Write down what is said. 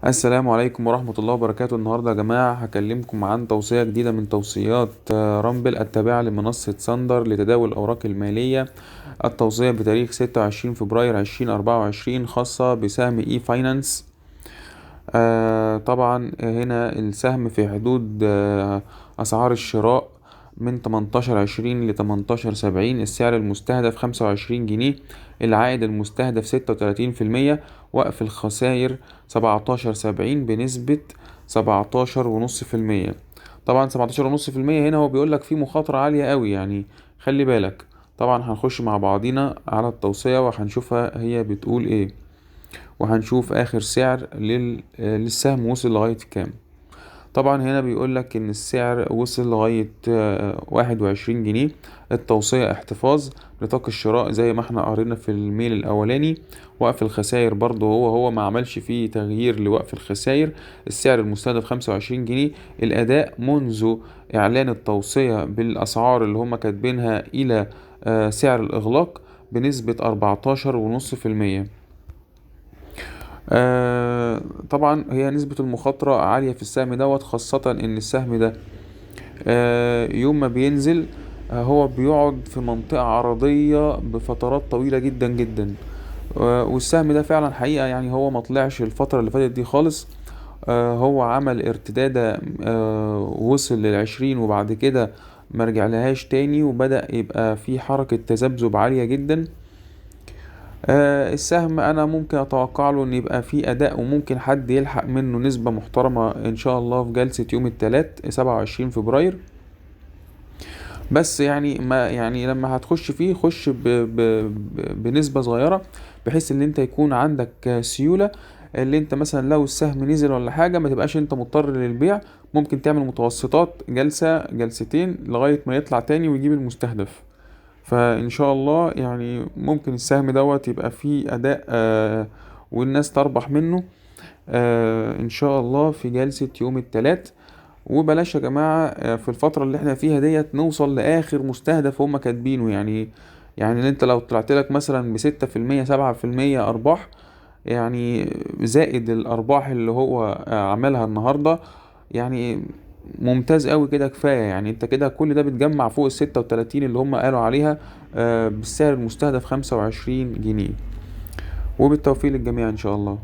السلام عليكم ورحمة الله وبركاته. النهاردة يا جماعة هكلمكم عن توصية جديدة من توصيات رامبل التابعة لمنصة ساندر لتداول الأوراق المالية. التوصية بتاريخ 26 فبراير 2024 خاصة بسهم اي فاينانس. طبعا هنا السهم في حدود أسعار الشراء من 18.20 ل 18.70. السعر المستهدف 25 جنيه. العائد المستهدف 36%. وقف الخسائر 17.70 بنسبة 17.5%. طبعا 17.5% هنا هو بيقولك فيه مخاطرة عالية قوي، يعني خلي بالك. طبعا هنخش مع بعضينا على التوصية وهنشوفها هي بتقول ايه، وهنشوف اخر سعر للسهم وصل لغاية كام. طبعا هنا بيقولك ان السعر وصل لغاية 21 جنيه. التوصية احتفاظ. نطاق الشراء زي ما احنا قرينا في الميل الاولاني. وقف الخسائر برضو هو ما عملش فيه تغيير لوقف الخسائر. السعر المستهدف 25 جنيه. الاداء منذ اعلان التوصية بالاسعار اللي هم كاتبينها الى سعر الاغلاق بنسبة 14.5%. طبعا هي نسبة المخاطرة عالية في السهم دوت، خاصة ان السهم ده يوم ما بينزل هو بيقعد في منطقة عرضية بفترات طويلة جدا جدا. والسهم ده فعلا حقيقة، يعني هو ما طلعش الفترة اللي فاتت دي خالص. هو عمل ارتدادة، وصل لل20 وبعد كده مرجع لهاش تاني، وبدأ يبقى في حركة تذبذب عالية جدا. السهم انا ممكن اتوقع له ان يبقى فيه اداء، وممكن حد يلحق منه نسبة محترمة ان شاء الله في جلسة يوم الثلاث 27 فبراير. بس يعني ما يعني لما هتخش فيه خش بنسبة صغيرة، بحيث ان انت يكون عندك سيولة. اللي انت مثلا لو السهم نزل ولا حاجة ما تبقاش انت مضطر للبيع. ممكن تعمل متوسطات جلسة جلستين لغاية ما يطلع تاني ويجيب المستهدف. فان شاء الله يعني ممكن السهم دوت يبقى فيه اداء والناس تربح منه ان شاء الله في جلسة يوم الثلاث. وبلاش يا جماعة في الفترة اللي احنا فيها ديت نوصل لاخر مستهدف هما كاتبينه. يعني انت لو طلعت لك مثلا ب6%، 7% ارباح، يعني زائد الارباح اللي هو عملها النهاردة، يعني ممتاز قوي كده، كفاية. يعني انت كده كل ده بتجمع فوق ال36 اللي هم قالوا عليها بالسعر المستهدف 25 جنيه. وبالتوفيق للجميع ان شاء الله.